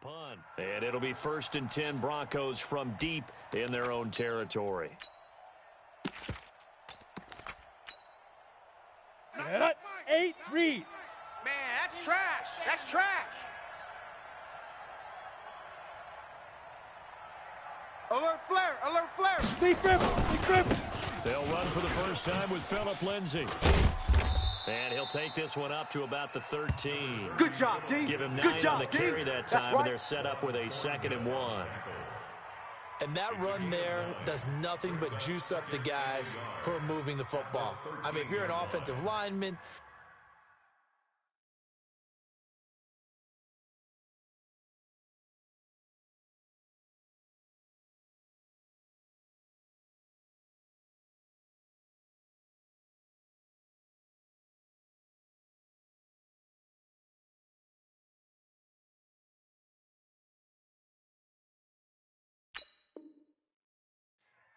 punt. And it'll be 1st and 10 Broncos from deep in their own territory. Set, 8, read. Man, that's trash. That's trash. Alert flare, alert flare. Deep rip, deep rip. They'll run for the first time with Phillip Lindsay. And he'll take this one up to about the 13. Good job, D. Give him 9 Good job, on the carry that time, and they're set up with a 2nd and 1. And that run there does nothing but juice up the guys who are moving the football. I mean, if you're an offensive lineman,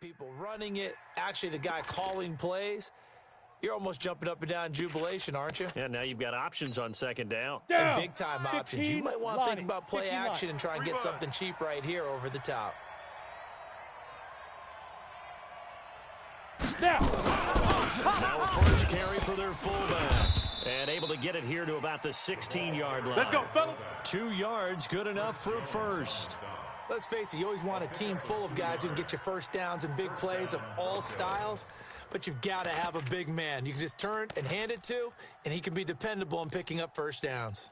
people running it, actually the guy calling plays, you're almost jumping up and down in jubilation, aren't you? Yeah, now you've got options on 2nd down. And big-time options. You might want to think about play 15 action and try and get something cheap right here over the top. Now a first carry for their fullback. And able to get it here to about the 16-yard line. Let's go, fellas. 2 yards, good enough for a first. Let's face it, you always want a team full of guys who can get you first downs and big plays of all styles, but you've got to have a big man you can just turn and hand it to, and he can be dependable in picking up first downs.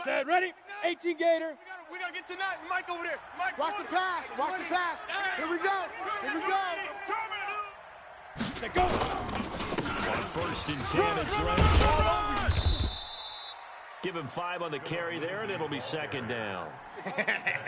Set, ready, 18 Gator. We got to get tonight. Mike over there. Mike, Watch the pass. Watch the pass. Here we go. Here we go. Set, go. On 1st and 10, it's Lance. Give him 5 on the carry there, and it'll be 2nd down.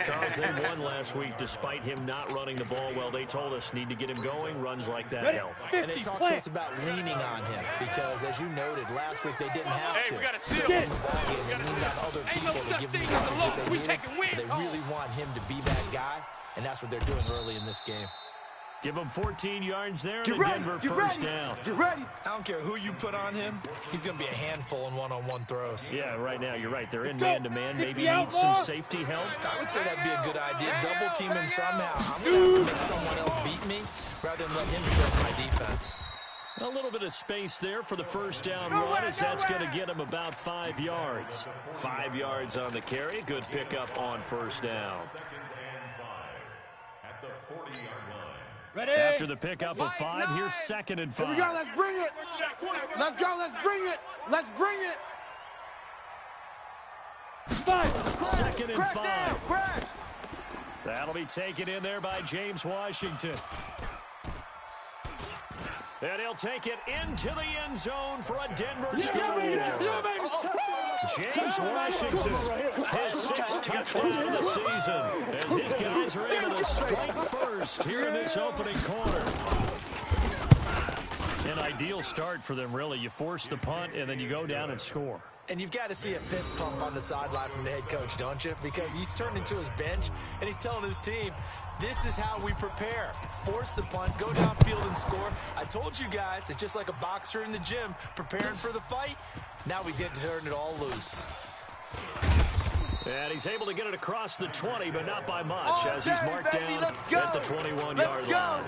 Charles, they won last week despite him not running the ball well. They told us need to get him going. Runs like that help. And they talked to us about leaning on him because, as you noted, last week they didn't have to. We got to seal. They leaned on other people to give them the advantage that they needed, but they really want him to be that guy, and that's what they're doing early in this game. Give him 14 yards there, and Get a ready. Denver Get first ready. down. Get ready. I don't care who you put on him. He's going to be a handful in one-on-one throws. Yeah, right now, you're right. They're in go. man-to-man. 60 Maybe need some safety help. I would say that'd be a good idea. Double team him somehow. I'm going to have to make someone else beat me rather than let him stretch my defense. A little bit of space there for the first down run, as that's going to get him about 5 yards. 5 yards on the carry. Good pickup on first down. Ready. After the pickup of 5, here's 2nd and 5. Here we go. Let's bring it. Let's go. Let's bring it. Let's bring it. 5. 2nd and 5. Crash. That'll be taken in there by James Washington. And he'll take it into the end zone for a Denver score. James Washington, his 6th touchdown of the season, as his guys are able to strike first here in this opening quarter. An ideal start for them, really. You force the punt, and then you go down and score. And you've got to see a fist pump on the sideline from the head coach, don't you? Because he's turned into his bench, and he's telling his team, this is how we prepare. Force the punt, go downfield and score. I told you guys, it's just like a boxer in the gym, preparing for the fight. Now we get to turn it all loose. And he's able to get it across the 20, but not by much, as he's marked down at the 21-yard line.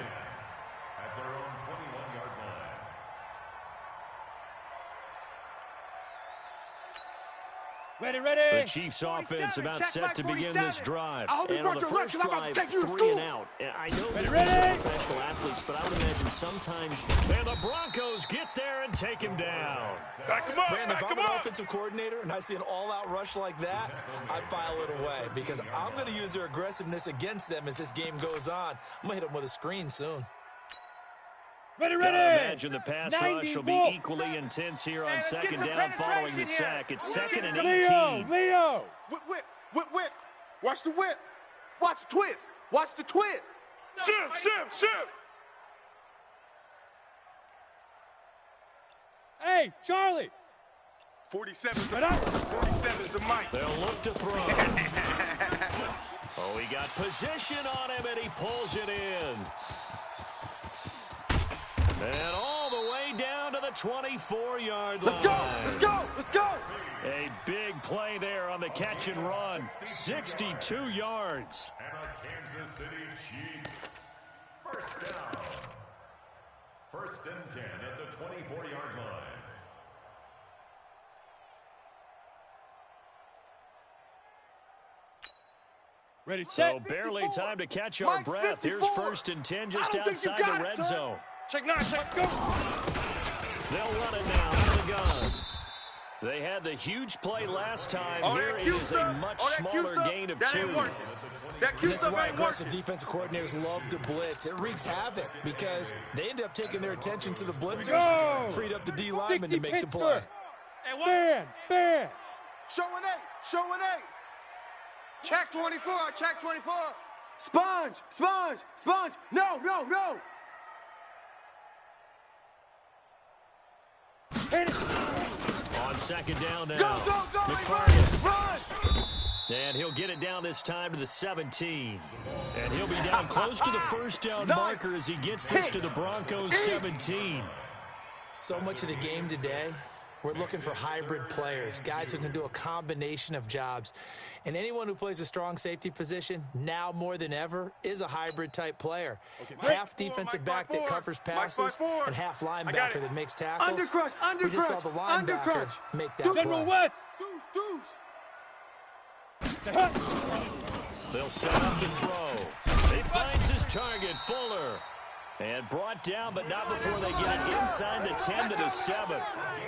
Ready, ready. The Chiefs offense about set to begin this drive. I hope you And on brought the your lunch, first 'cause I'm about to drive, take you to 3 school. and out. And I know that these Ready? are professional athletes, but I would imagine sometimes. And the Broncos get there and take him down. Back him up. Brandon, if Back I'm him an up. offensive coordinator and I see an all-out rush like that, I file it away because I'm going to use their aggressiveness against them as this game goes on. I'm going to hit them with a screen soon. Ready, Gotta ready. imagine the pass 90 rush will be ball. equally intense here on let's get 2nd some down following the penetration here. sack. It's 2nd and Leo, 18. Leo. Whip, whip, whip, whip. Watch the whip. Watch the twist. Watch the twist. Shift. Hey, Charlie. 47 is Right up. 47 is the mic. They'll look to throw. Oh, he got position on him, and he pulls it in. And all the way down to the 24-yard line. Let's go. Let's go. Let's go. A big play there on on the catch and run. 62 yards. And our Kansas City Chiefs. First down. 1st and 10 at the 24-yard line. Ready, set. So barely 54. time to catch our Mike, breath. 54. Here's 1st and 10 just I don't think you outside got the it, red son. zone. Check 9, check, go. They'll run it now out of the gun. They had the huge play last time. Oh, Here that it cute is a stuff. much Oh, that cute smaller stuff. gain of That 2. ain't working. That cute This is stuff why ain't aggressive working. defensive coordinators love to blitz. It wreaks havoc because they end up taking their attention to the blitzers, Go. freed up the D lineman to 60 make the play. Pittsburgh. Ban. Showing 8. Showing 8. Check 24. Check 24. Sponge. No. Hit it. On 2nd down now. Go, McFarland. run. And he'll get it down this time to the 17. And he'll be down close to the 1st down Nice. marker as he gets this to the Broncos 17. So much of the game today, we're looking for hybrid players, guys who can do a combination of jobs. And anyone who plays a strong safety position, now more than ever, is a hybrid-type player. Half defensive back that covers passes and half linebacker that makes tackles. Undercrush. We just saw the linebacker make that General play. West. Deuce. They'll set up the throw. He finds his target, Fuller. And brought down, but not before they get it inside the 10 to the 7.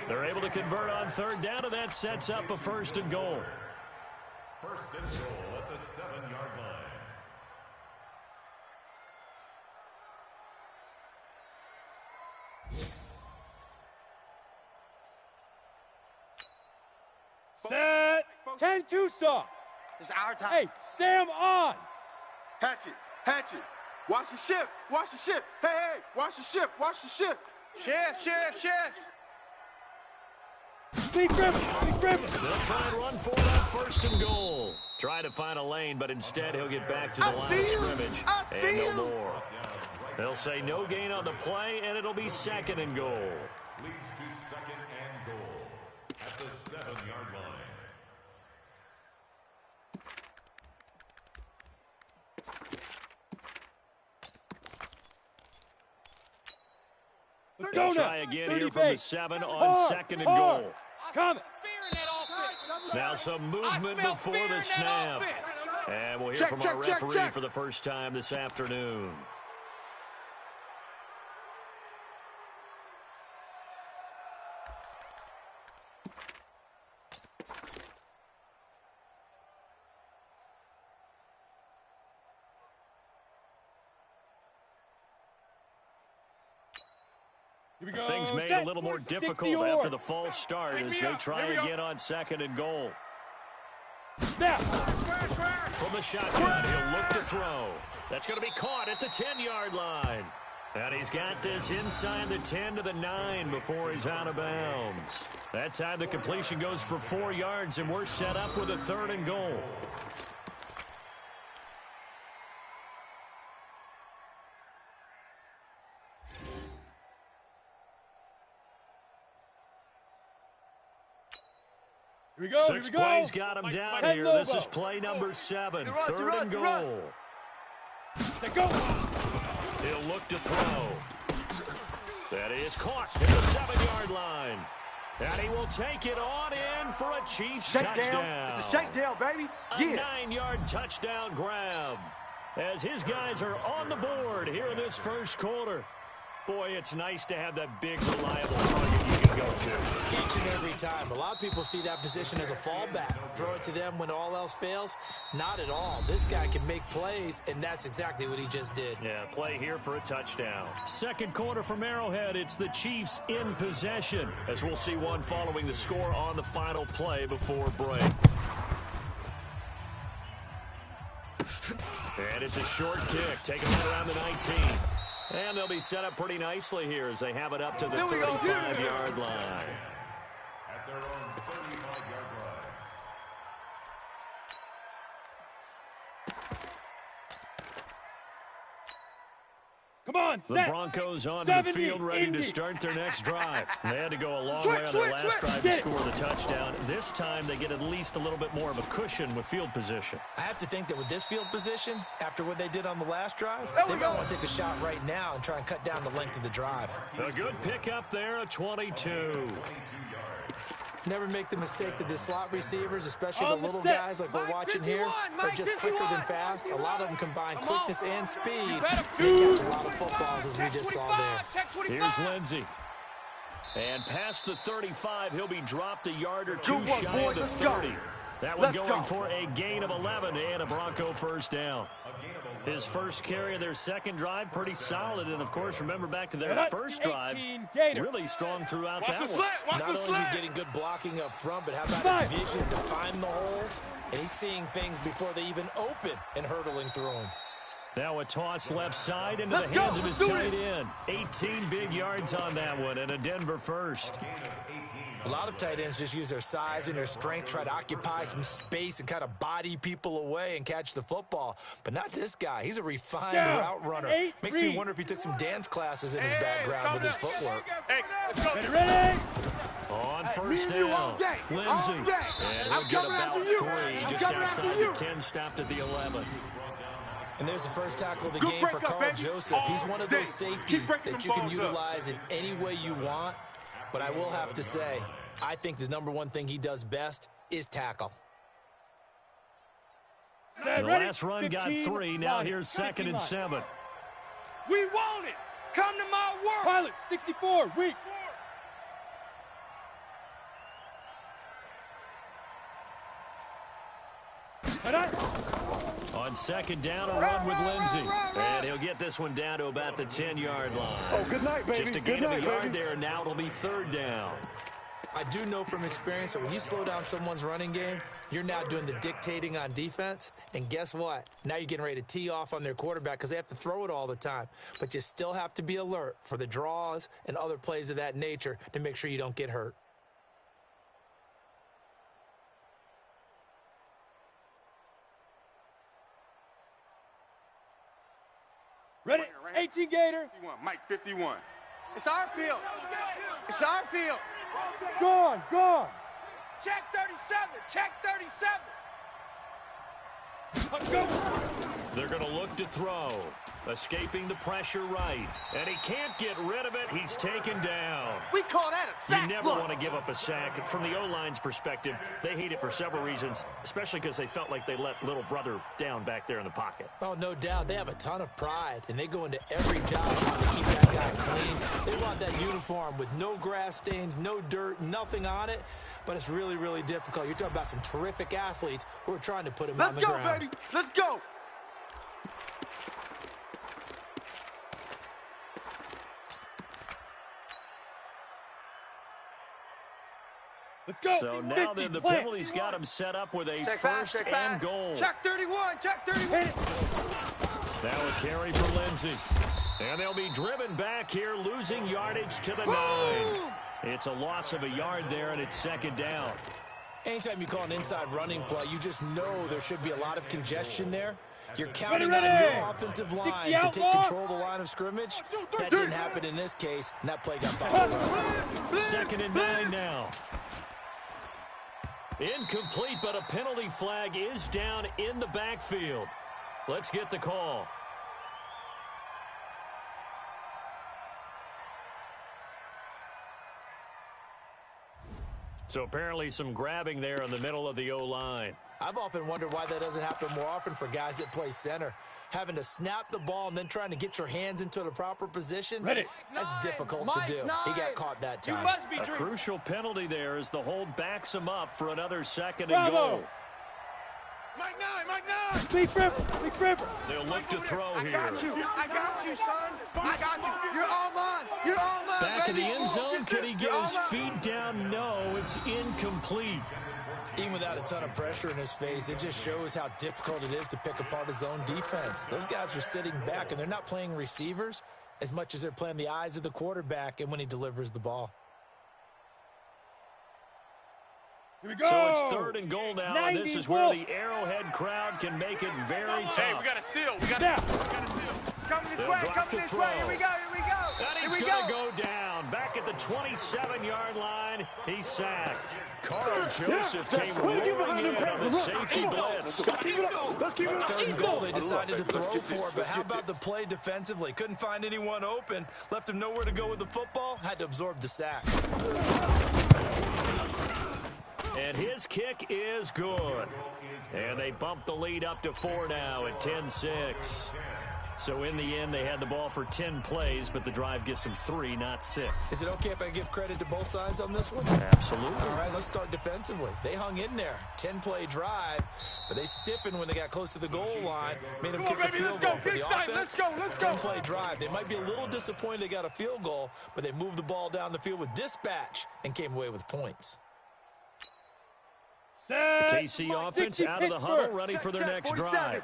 They're able to convert on 3rd down, and that sets up a 1st and goal. 1st and goal at the 7-yard line. Set. 10 Tucson. It's our time. Hey, Sam on. Hatch it. Watch the ship. Hey, watch the ship. Shift. Big Griffin. They'll try and run for it on 1st and goal. Try to find a lane, but instead he'll get back to the line of scrimmage. And no more. They'll say no gain on the play, and it'll be 2nd and goal. Leads to 2nd and goal at the 7-yard line. Let's They'll go try now. again 30 here from the base. 7 on Hard, 2nd and hard. goal. Coming. Now some movement before the snap. And we'll hear from our referee for the first time this afternoon. Here we go. Things made Set. a little more 60 difficult yard. after the false start as they try again on 2nd and goal. Now. From the shotgun, he'll look to throw. That's going to be caught at the 10-yard line. And he's got this inside the 10 to the 9 before he's out of bounds. That time the completion goes for 4 yards, and we're set up with a 3rd and goal. Here we go. 6 plays got him down Head here. Lobo. This is play number 7, You run, 3rd and you run. goal. Set, go. He'll look to throw. That is caught at the 7-yard line. And he will take it on in for a Chiefs touchdown. It's a shakedown, baby. A 9-yard touchdown grab. As his guys are on the board here in this first quarter. Boy, it's nice to have that big, reliable target you can go to. Each and every time. A lot of people see that position as a fallback. Throw it to them when all else fails. Not at all. This guy can make plays, and that's exactly what he just did. Yeah, play here for a touchdown. Second quarter from Arrowhead. It's the Chiefs in possession, as we'll see one following the score on the final play before break. And it's a short kick, taking it around the 19. And they'll be set up pretty nicely here as they have it up to the 35-yard line. At their own 35-yard line. Come on, The set. Broncos onto the 70, field ready Indy. to start their next drive. They had to go a long way on their last drive to score the touchdown. This time they get at least a little bit more of a cushion with field position. I have to think that with this field position, after what they did on the last drive, they might want to take a shot right now and try and cut down the length of the drive. A good pickup there, a 22. Never make the mistake that the slot receivers, especially the On the little set. guys like we're Mike watching 51, here, are Mike just quicker 51. than fast. A lot of them combine Come quickness on. and speed. You better They shoot. catch a lot of footballs, as we just saw there. Check 25. Here's Lindsey. And past the 35, he'll be dropped a yard or two Good one, shy boys. of the Let's go. 30. That one Let's going go. for a gain of 11 and a Bronco first down. His first carry of their second drive, pretty solid. And, of course, remember back to their first drive, 18 Gator. really strong throughout Watch that the one. slant. Watch Not the only is he slant. getting good blocking up front, but how about his vision to find the holes? And he's seeing things before they even open and hurtling through them. Now a toss left side into Let's the go. hands of his Let's do tight this. end. 18 big yards on that one and a Denver first. A lot of tight ends just use their size and their strength, try to occupy some space and kind of body people away and catch the football. But not this guy. He's a refined route runner. Makes me wonder if he took some dance classes in his background with his footwork. Hey, let's go. Ready, ready. On Me first and you down, all day. Lindsey. All day. And he'll I'm get coming about after you. 3 I'm just coming outside after the you. 10, stopped at the 11. And there's the first tackle of the Good game for breakup, Carl baby. Joseph. He's one of those All day. safeties Keep breaking that them you can balls up. utilize in any way you want. But I will have to say, I think the number one thing he does best is tackle. Set, The ready. last run got 15 3. Now line. here's 2nd and line. 7. We want it. Come to my work. Pilot, 64, weak. On 2nd down, a run with Lindsey. And he'll get this one down to about the 10-yard line. Oh, good night, baby. Just a Good gain of night, a yard baby. there. Now it'll be 3rd down. I do know from experience that when you slow down someone's running game, you're now doing the dictating on defense. And guess what? Now you're getting ready to tee off on their quarterback because they have to throw it all the time. But you still have to be alert for the draws and other plays of that nature to make sure you don't get hurt. Ready, 18 Gator. 51. Mike 51. It's our field. It's our field. Gone, gone. Check 37. Check 37. Let's go. They're going to look to throw. Escaping the pressure right. And he can't get rid of it. He's taken down. We call that a sack. You never Look. want to give up a sack. From the O-line's perspective, they hate it for several reasons, especially because they felt like they let little brother down back there in the pocket. Oh, no doubt. They have a ton of pride, and they go into every job trying to keep that guy clean. They want that uniform with no grass stains, no dirt, nothing on it. But it's really, really difficult. You're talking about some terrific athletes who are trying to put him on Let's the go, ground. baby. Let's go. Let's go. So now 50, then the plant. penalty's got him set up with a Check first five, check and five. goal. Check 31. Check 31. Now a carry for Lindsey. And they'll be driven back here, losing yardage to the 9. It's a loss of a yard there, and it's 2nd down. Anytime you call an inside running play, you just know there should be a lot of congestion there. You're counting Ready, on ready. your offensive 60 line to take outlaw. control of the line of scrimmage. That didn't happen in this case, and that play got fouled. 2nd and 9 now. Incomplete, but a penalty flag is down in the backfield. Let's get the call. So apparently some grabbing there in the middle of the O-line. I've often wondered why that doesn't happen more often for guys that play center. Having to snap the ball and then trying to get your hands into the proper position, Ready. that's difficult to do. He got caught that You time. must be A dreaming. crucial penalty there as the hold backs him up for another 2nd and Bravo. goal. Mike 9. Mike 9. Big River, Big River. They'll look to throw I here. got you. I got you, son. I got you. You're all mine. You're all mine, Back in baby. the end zone, can he get You're all his mine. feet down? No, it's incomplete. Even without a ton of pressure in his face, it just shows how difficult it is to pick apart his own defense. Those guys are sitting back, and they're not playing receivers as much as they're playing the eyes of the quarterback and when he delivers the ball. Here we go. So it's 3rd and goal now, and this is 90 where volt. the Arrowhead crowd can make it very Hey, we tough. got a seal. We got Now. a seal. Coming this They'll way, drop coming to this throw. way. Here we go, here we go. And he's going to go down. Back at the 27-yard line, he's sacked. Carl Joseph came rolling in on the safety blitz. Let's keep it up. Let's keep it up. Third and goal, they decided to throw for it, but how about the play defensively? Couldn't find anyone open, left him nowhere to go with the football, had to absorb the sack. And his kick is good. And they bump the lead up to 4 now at 10-6. So in the end, they had the ball for 10 plays, but the drive gives them 3, not 6. Is it okay if I give credit to both sides on this one? Absolutely. All right, let's start defensively. They hung in there. 10-play drive, but they stiffened when they got close to the goal line, made them kick a field goal. For the offense, 10-play drive. They might be a little disappointed they got a field goal, but they moved the ball down the field with dispatch and came away with points. The KC offense out of the huddle, ready for their next drive.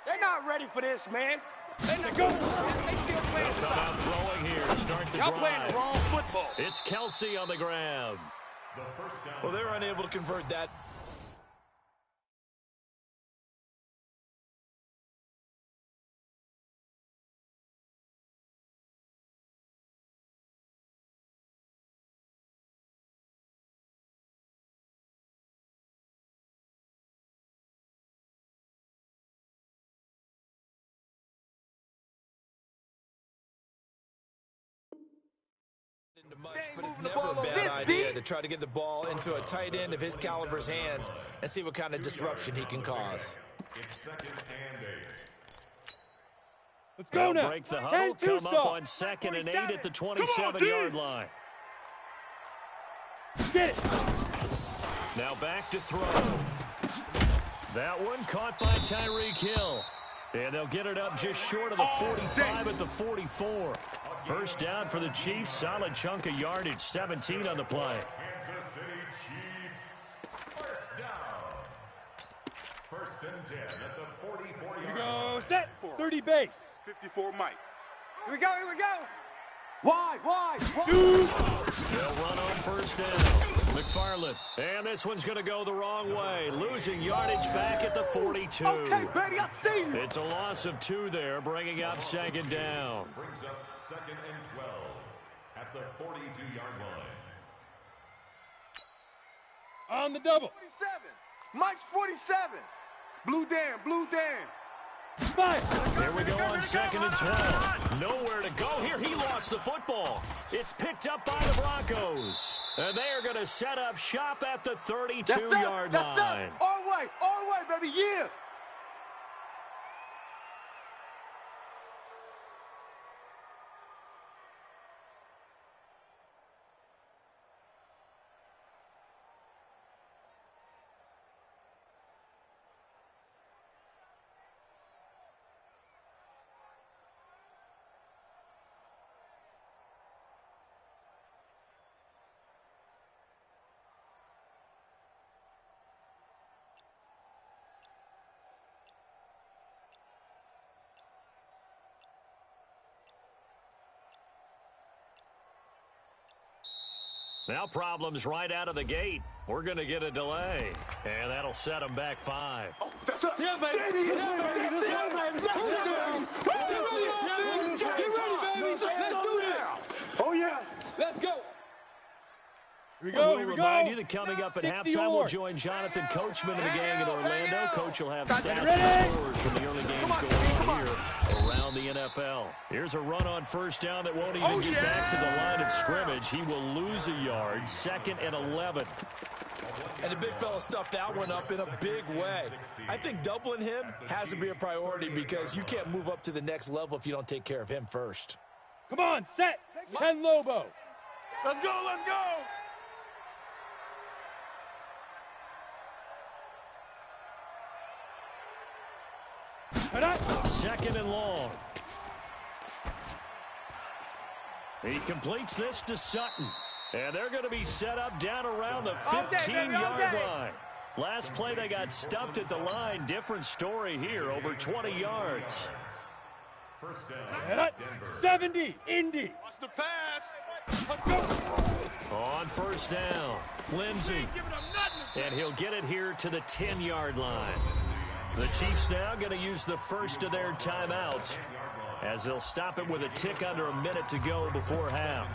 They're not ready for this, man. They're not going for this. They still playing Come out throwing here to start the Y'all drive. playing the wrong football. It's Kelsey on the ground. Well, they were unable to convert that. Much, but it's never a bad idea to try to get the ball into a tight end of his caliber's hands and see what kind of disruption he can cause. Let's go now. Break the huddle, come up on 2nd and 8 at the 27-yard line. Get it. Now back to throw. That one caught by Tyreek Hill. And they'll get it up just short of the 45 at the 44. First down for the Chiefs. Solid chunk of yardage. 17 on the play. Kansas City Chiefs. First down. 1st and 10 at the 44-yard Here we go. line. Set. 30 base. 54 Mike. Here we go, here we go. Wide. Shoot. They'll run on first down. McFarland. And this one's going to go the wrong way. Losing yardage back at the 42. Okay, baby, I see you. It's a loss of 2 there, bringing up 2nd down. Brings up 2nd and 12 at the 42-yard line. On the double. 47. Mike's 47. Blue Dan. Fire. Here we go on 2nd and 12. Nowhere to go here. He lost the football. It's picked up by the Broncos. And they are going to set up shop at the 32-yard line. All way, baby, yeah. Now problems right out of the gate. We're going to get a delay. And that'll set them back 5. Oh, that's us. Yeah, baby. That's it, baby. Get ready, baby. Let's do this. Oh, yeah. Let's go. Here we go. We'll remind you that coming up at halftime, we'll join Jonathan Coachman and the gang in Orlando. Coach will have stats and scores from the early games going on here around the NFL. Here's a run on first down that won't even get back to the line of scrimmage. He will lose a yard. 2nd and 11. And the big fella stuffed that one up in a big way. I think doubling him has to be a priority because you can't move up to the next level if you don't take care of him first. Come on, set. 10 Lobo. Let's go. Head up. 2nd and long. He completes this to Sutton. And they're going to be set up down around the 15-yard line. Last play, they got stuffed at the line. Different story here, over 20 yards. First down. Head up. 70. Indy. Watch the pass. Let's go. On first down, Lindsey. And he'll get it here to the 10-yard line. The Chiefs now going to use the first of their timeouts. as they'll stop it with a tick under a minute to go before half.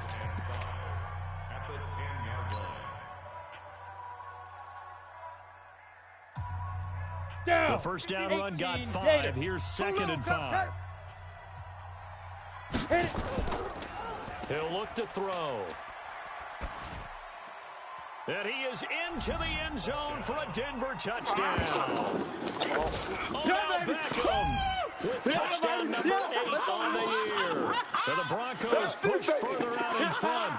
At the 10-yard line. Down. The first down run got 18, 5. Gator. Here's 2nd and 5. Hit it. He'll look to throw. And he is into the end zone for a Denver touchdown. Odell Beckham with touchdown number 8 on the year. And the Broncos push further out in front.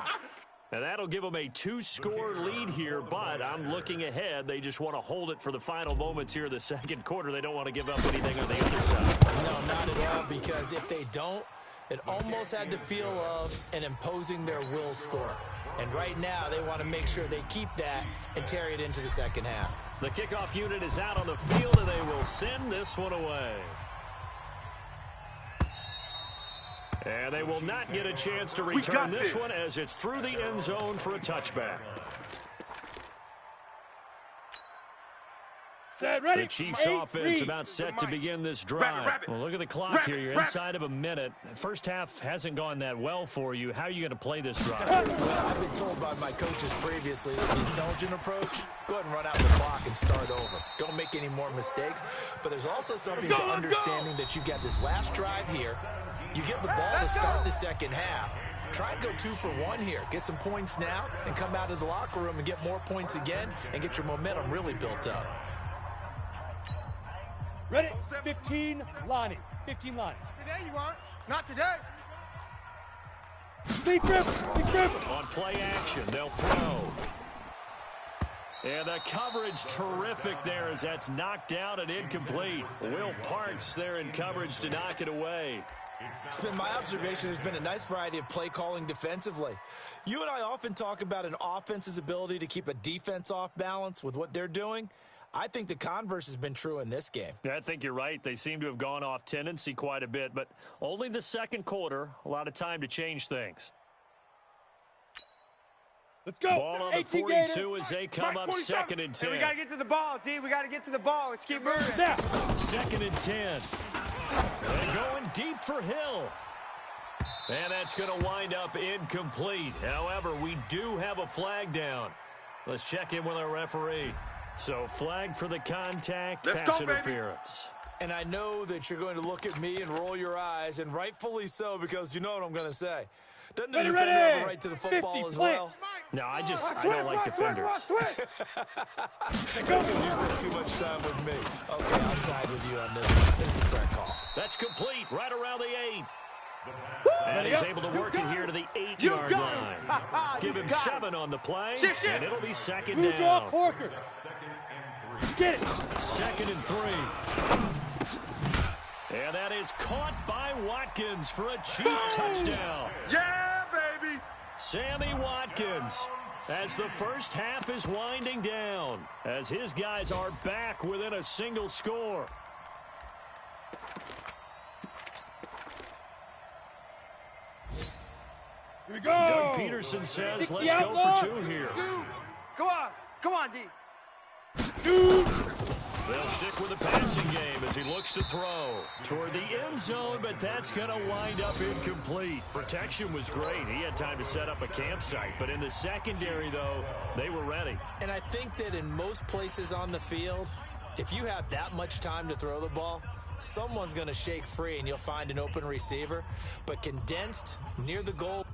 And that'll give them a 2-score lead here, but I'm looking ahead. They just want to hold it for the final moments here in the second quarter. They don't want to give up anything on the other side. No, not at all, because if they don't, it almost had the feel of an imposing their will score. And right now, they want to make sure they keep that and carry it into the second half. The kickoff unit is out on the field, and they will send this one away. And they will not get a chance to return this one as it's through the end zone for a touchback. Set, ready. The Chiefs offense about set to begin this drive. Well, look at the clock here. You're inside of a minute. First half hasn't gone that well for you. How are you going to play this drive? Well, I've been told by my coaches previously that the intelligent approach, go ahead and run out the clock and start over. Don't make any more mistakes. But there's also something to understanding that you've got this last drive here. You get the ball to start the second half. Try and go 2 for 1 here. Get some points now and come out of the locker room and get more points again and get your momentum really built up. Ready. 15, Lonnie. 15, Lonnie. Today you aren't. Not today. Big grip. Big grip. On play action, they'll throw. And the coverage terrific there as that's knocked down and incomplete. Will Parks there in coverage to knock it away. It's been my observation there's been a nice variety of play calling defensively. You and I often talk about an offense's ability to keep a defense off balance with what they're doing. I think the converse has been true in this game. I think you're right. They seem to have gone off tendency quite a bit, but only the second quarter, a lot of time to change things. Let's go. Ball on the 42 as they come up 2nd and 10. Hey, we got to get to the ball, D. We got to get to the ball. Let's keep moving. Snap. 2nd and 10. And going deep for Hill. And that's going to wind up incomplete. However, we do have a flag down. Let's check in with our referee. So flag for the contact, pass interference. And I know that you're going to look at me and roll your eyes, and rightfully so, because you know what I'm going to do. Doesn't the defender have a right to the football as well? No, I don't like defenders. You've spent too much time with me. Okay, I'll side with you on this one. It's the correct call. That's complete, right around the 8. And he's able to work it here to the 8-yard line. Give him 7 on the play, and it'll be 2nd Blue draw down. Corker. Get it. 2nd and 3. And that is caught by Watkins for a Chief touchdown. Yeah, baby. Sammy Watkins, as the first half is winding down, as his guys are back within a single score. Here we go. Doug Peterson says, let's go for 2 here. Come on, D. They'll stick with the passing game as he looks to throw toward the end zone, but that's going to wind up incomplete. Protection was great. He had time to set up a campsite, but in the secondary, though, they were ready. And I think that in most places on the field, if you have that much time to throw the ball, someone's going to shake free and you'll find an open receiver. But condensed near the goal